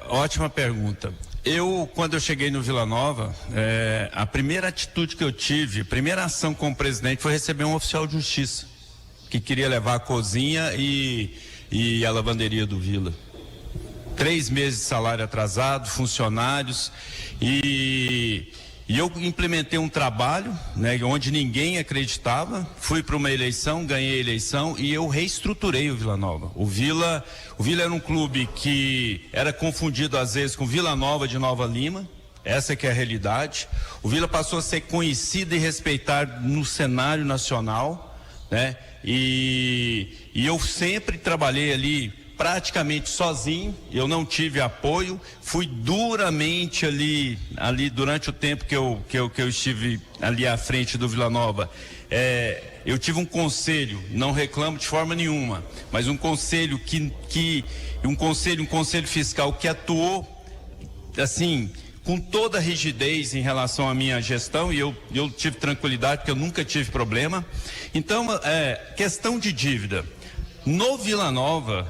Ótima pergunta. Quando eu cheguei no Vila Nova, a primeira atitude que eu tive, a primeira ação como presidente foi receber um oficial de justiça que queria levar a cozinha e a lavanderia do Vila. 3 meses de salário atrasado, funcionários, e eu implementei um trabalho, né, onde ninguém acreditava. Fui para uma eleição, ganhei a eleição e eu reestruturei o Vila Nova. O Vila era um clube que era confundido às vezes com Vila Nova de Nova Lima. Essa que é a realidade. O Vila passou a ser conhecido e respeitado no cenário nacional, né? E eu sempre trabalhei ali praticamente sozinho, eu não tive apoio, fui duramente ali durante o tempo que eu estive ali à frente do Vila Nova. Eu tive um conselho, não reclamo de forma nenhuma, mas um conselho um conselho fiscal que atuou assim com toda a rigidez em relação à minha gestão, e eu tive tranquilidade porque eu nunca tive problema. Então, questão de dívida. No Vila Nova,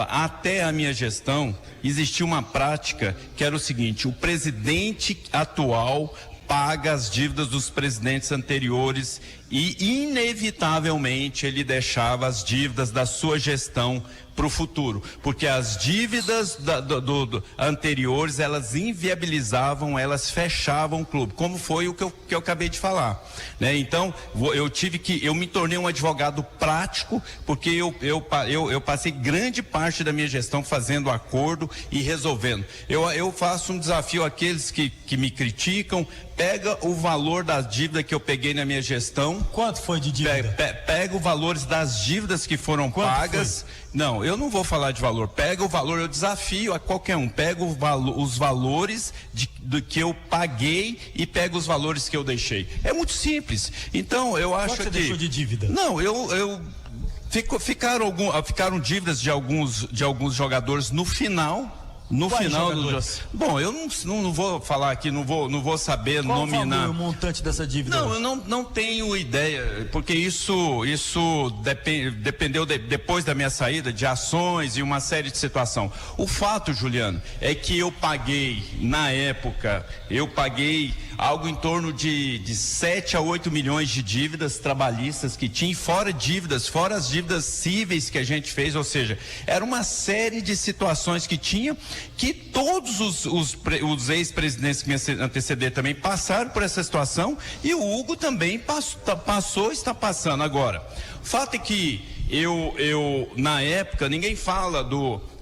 até a minha gestão, existia uma prática que era o seguinte: o presidente atual paga as dívidas dos presidentes anteriores e, inevitavelmente, ele deixava as dívidas da sua gestão para o futuro, porque as dívidas anteriores, elas inviabilizavam, elas fechavam o clube, como foi o que eu acabei de falar, né? Então, eu me tornei um advogado prático, porque eu passei grande parte da minha gestão fazendo acordo e resolvendo. Eu faço um desafio àqueles que me criticam: pega o valor da dívida que eu peguei na minha gestão. Quanto foi de dívida? Pega os valores das dívidas que foram pagas. Não, eu não vou falar de valor. Pega o valor, eu desafio a qualquer um. Pega os valores do que eu paguei e pega os valores que eu deixei. É muito simples. Então, eu acho que... Quanto você deixou de dívida? Não, ficaram dívidas de alguns jogadores no final. Bom, eu não vou falar aqui, não vou saber nominar. Qual foi o montante dessa dívida? Não, eu não tenho ideia, porque isso dependeu depois da minha saída, de ações e uma série de situações. O fato, Juliano, é que eu paguei, na época, algo em torno de 7 a 8 milhões de dívidas trabalhistas que tinha, fora as dívidas cíveis que a gente fez, ou seja, era uma série de situações que tinha, que todos os ex-presidentes que me antecederam também passaram por essa situação, e o Hugo também está passando. Agora, o fato é que eu na época, ninguém fala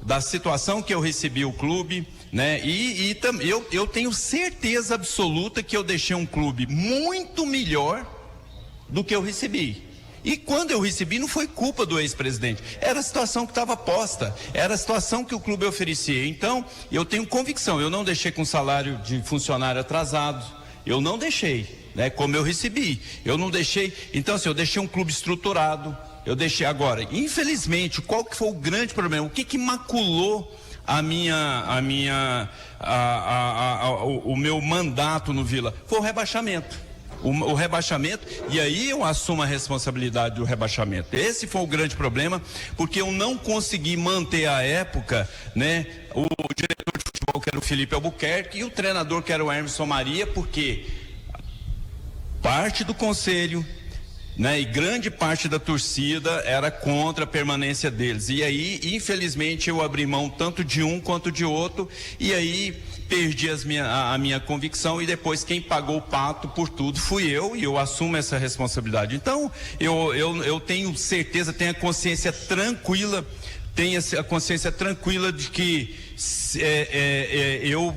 da situação que eu recebi o clube, né? E eu tenho certeza absoluta que eu deixei um clube muito melhor do que eu recebi. E quando eu recebi, não foi culpa do ex-presidente, era a situação que estava posta, era a situação que o clube oferecia. Então, eu tenho convicção, eu não deixei com salário de funcionário atrasado, eu não deixei, né? Como eu recebi, eu não deixei. Então, assim, eu deixei um clube estruturado, eu deixei. Agora, infelizmente, qual que foi o grande problema? O que maculou o meu mandato no Vila? Foi o rebaixamento. O rebaixamento, e aí eu assumo a responsabilidade do rebaixamento. Esse foi o grande problema, porque eu não consegui manter à época, né, o diretor de futebol, que era o Felipe Albuquerque, e o treinador, que era o Emerson Maria, porque parte do conselho, né, e grande parte da torcida era contra a permanência deles. E aí, infelizmente, eu abri mão tanto de um quanto de outro, e aí perdi a minha convicção, e depois quem pagou o pato por tudo fui eu, e eu assumo essa responsabilidade. Então, eu tenho certeza, tenho a consciência tranquila, de que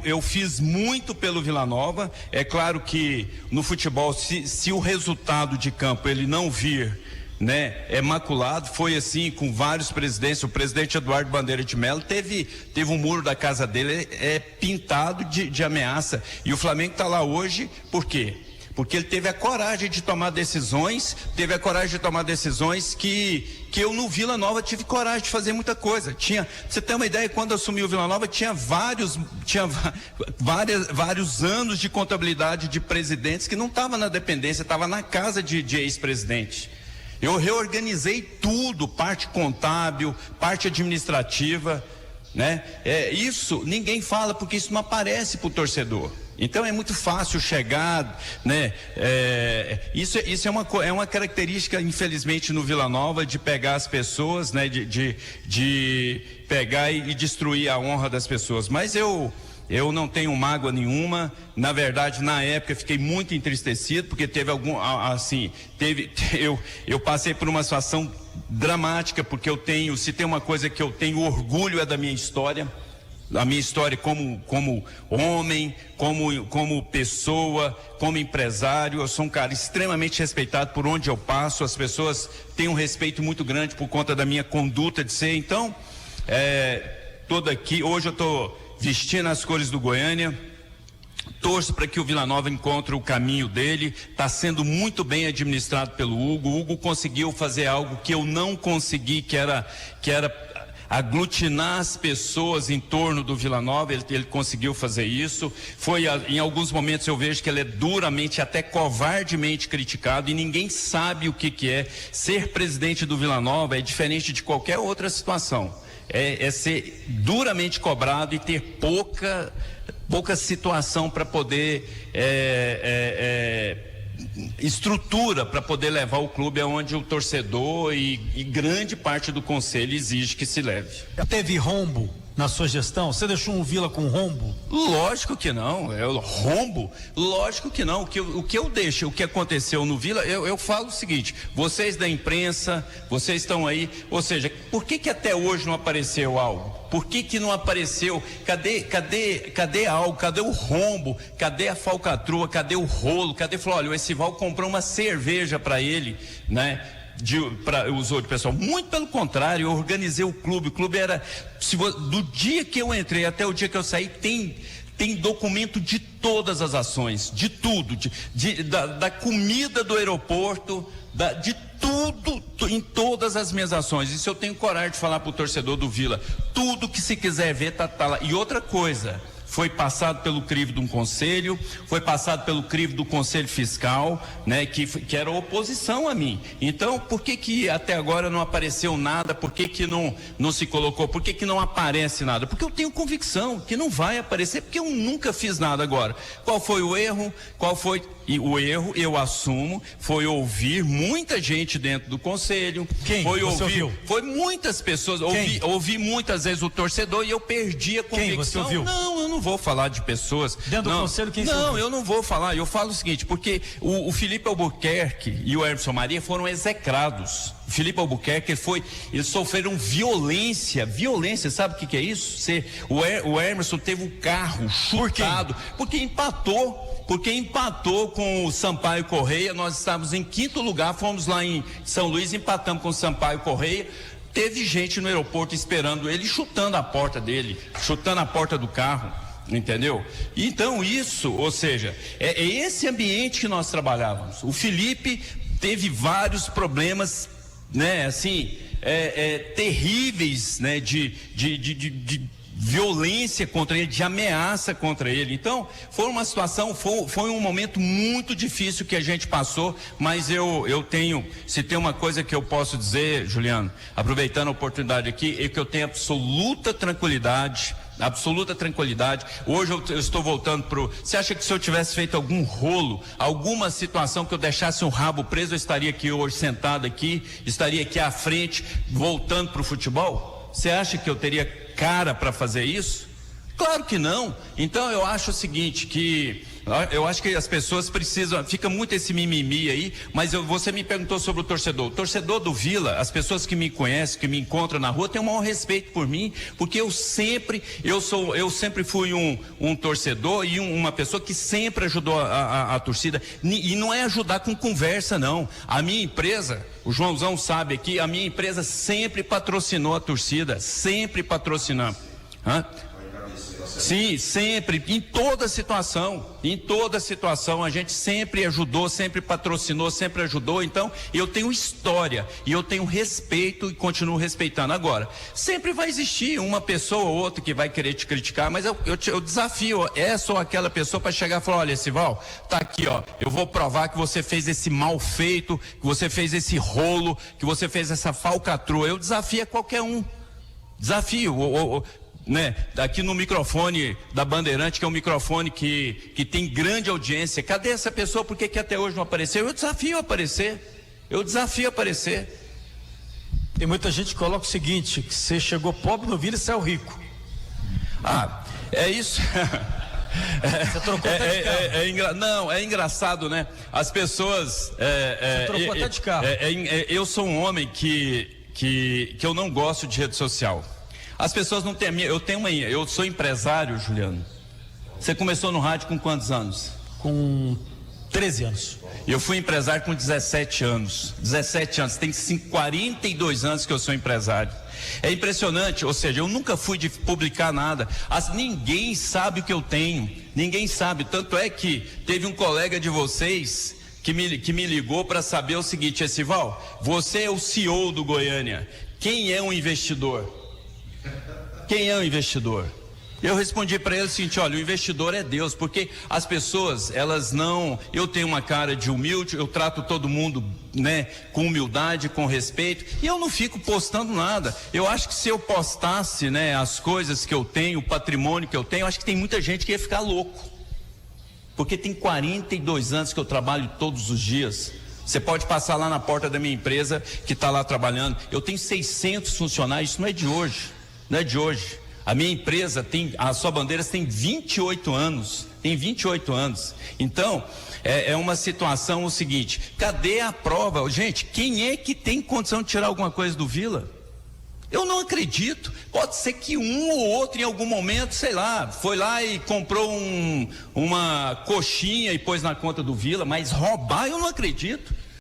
eu fiz muito pelo Vila Nova. É claro que no futebol, se o resultado de campo ele não vir, né, é maculado. Foi assim com vários presidentes. O presidente Eduardo Bandeira de Mello teve um muro da casa dele pintado de ameaça, e o Flamengo está lá hoje. Por quê? Porque ele teve a coragem de tomar decisões, que eu no Vila Nova tive coragem de fazer muita coisa. Pra você ter uma ideia, quando eu assumi o Vila Nova, tinha vários anos de contabilidade de presidentes que não estavam na dependência, estava na casa de ex-presidente. Eu reorganizei tudo, parte contábil, parte administrativa, né? Isso ninguém fala porque isso não aparece para o torcedor. Então é muito fácil chegar, né? Isso é uma característica, infelizmente, no Vila Nova, de pegar as pessoas, né? De pegar e destruir a honra das pessoas. Mas eu não tenho mágoa nenhuma. Na verdade, na época, fiquei muito entristecido, porque teve eu passei por uma situação dramática, porque se tem uma coisa que eu tenho orgulho é da minha história. A minha história como homem, como pessoa, como empresário. Eu sou um cara extremamente respeitado por onde eu passo. As pessoas têm um respeito muito grande por conta da minha conduta de ser. Então, hoje eu estou vestindo as cores do Goiânia. Torço para que o Vila Nova encontre o caminho dele. Está sendo muito bem administrado pelo Hugo. O Hugo conseguiu fazer algo que eu não consegui, que era aglutinar as pessoas em torno do Vila Nova. Ele conseguiu fazer isso. Em alguns momentos eu vejo que ele é duramente, até covardemente criticado, e ninguém sabe o que é ser presidente do Vila Nova. É diferente de qualquer outra situação. É ser duramente cobrado e ter pouca situação para poder estrutura para poder levar o clube aonde o torcedor e grande parte do conselho exige que se leve. Teve rombo na sua gestão? Você deixou um Vila com rombo? Lógico que não. Rombo? Lógico que não. O que eu deixo, o que aconteceu no Vila, eu falo o seguinte: vocês da imprensa, vocês estão aí, ou seja, por que até hoje não apareceu algo? Por que não apareceu? Cadê algo? Cadê o rombo? Cadê a falcatrua? Cadê o rolo? Falou, olha, o Esival comprou uma cerveja para ele, né? Usou de pessoal. Muito pelo contrário, eu organizei o clube. O clube era, do dia que eu entrei até o dia que eu saí, tem documento de todas as ações, de tudo, da comida do aeroporto, de tudo, em todas as minhas ações. Isso eu tenho coragem de falar para o torcedor do Vila. Tudo que se quiser ver tá lá. E outra coisa, foi passado pelo crivo de um conselho, foi passado pelo crivo do conselho fiscal, né, que era oposição a mim. Então, por que até agora não apareceu nada? Por que não se colocou? Por que não aparece nada? Porque eu tenho convicção que não vai aparecer, porque eu nunca fiz nada agora. Qual foi o erro? E o erro, eu assumo, foi ouvir muita gente dentro do conselho. Quem? Você ouviu? Foi muitas pessoas. Ouvi muitas vezes o torcedor e eu perdi a convicção. Quem você ouviu? Não, eu não vou falar de pessoas. Dentro do conselho, quem Não, ouviu? eu não vou falar. Eu falo o seguinte, porque o Felipe Albuquerque e o Emerson Maria foram execrados. O Felipe Albuquerque, eles sofreram violência, sabe o que é isso? O Emerson teve o carro chutado, porque empatou com o Sampaio Correia. Nós estávamos em 5º lugar, fomos lá em São Luís, empatamos com o Sampaio Correia. Teve gente no aeroporto esperando ele, chutando a porta dele, chutando a porta do carro, entendeu? Então isso, ou seja, é esse ambiente que nós trabalhávamos. O Felipe teve vários problemas, né, assim, terríveis, né, de violência contra ele, de ameaça contra ele. Então, foi uma situação, foi um momento muito difícil que a gente passou, mas eu tenho, se tem uma coisa que eu posso dizer, Juliano, aproveitando a oportunidade aqui, é que eu tenho absoluta tranquilidade. Hoje eu estou voltando você acha que se eu tivesse feito algum rolo, alguma situação que eu deixasse um rabo preso, eu estaria aqui hoje sentado aqui, estaria aqui à frente, voltando para o futebol? Você acha que eu teria cara para fazer isso? Claro que não. Então eu acho o seguinte, eu acho que as pessoas precisam, fica muito esse mimimi aí, mas você me perguntou sobre o torcedor. O torcedor do Vila, as pessoas que me conhecem, que me encontram na rua, têm o maior respeito por mim, porque eu sempre fui um torcedor e uma pessoa que sempre ajudou a torcida, e não é ajudar com conversa, não. A minha empresa, o Joãozão sabe aqui, a minha empresa sempre patrocinou a torcida, sempre patrocinamos. Sim, sempre, em toda situação a gente sempre ajudou, sempre patrocinou, sempre ajudou. Então eu tenho história e eu tenho respeito e continuo respeitando. Agora, sempre vai existir uma pessoa ou outra que vai querer te criticar, mas eu desafio essa ou aquela pessoa para chegar e falar: olha, Esival, tá aqui, ó, eu vou provar que você fez esse mal feito, que você fez esse rolo, que você fez essa falcatrua. Eu desafio a qualquer um, né, aqui no microfone da Bandeirante, que é um microfone que tem grande audiência. Cadê essa pessoa? Por que até hoje não apareceu? Eu desafio a aparecer. Tem muita gente que coloca o seguinte, que você chegou pobre no Vila e saiu rico. Ah, é isso. Você trocou até de carro. Não, é engraçado, né? As pessoas. Você trocou até de carro. Eu sou um homem que eu não gosto de rede social. As pessoas não têm a minha. Eu sou empresário, Juliano. Você começou no rádio com quantos anos? Com 13 anos. Eu fui empresário com 17 anos. 17 anos, tem 42 anos que eu sou empresário. É impressionante, ou seja, eu nunca fui de publicar nada. Ninguém sabe o que eu tenho. Ninguém sabe. Tanto é que teve um colega de vocês que me ligou para saber o seguinte: Esival, você é o CEO do Goiânia. Quem é um investidor? Quem é um investidor? Eu respondi para ele o seguinte: olha, o investidor é Deus, porque as pessoas, elas não. Eu tenho uma cara de humilde, eu trato todo mundo, né, com humildade, com respeito, e eu não fico postando nada. Eu acho que se eu postasse, né, as coisas que eu tenho, o patrimônio que eu tenho, eu acho que tem muita gente que ia ficar louco, porque tem 42 anos que eu trabalho todos os dias. Você pode passar lá na porta da minha empresa que está lá trabalhando. Eu tenho 600 funcionários, isso não é de hoje, não é de hoje. A minha empresa a Só Bandeiras tem 28 anos, Então, é uma situação o seguinte: cadê a prova? Gente, quem é que tem condição de tirar alguma coisa do Vila? Eu não acredito. Pode ser que um ou outro em algum momento, sei lá, foi lá e comprou uma coxinha e pôs na conta do Vila, mas roubar eu não acredito.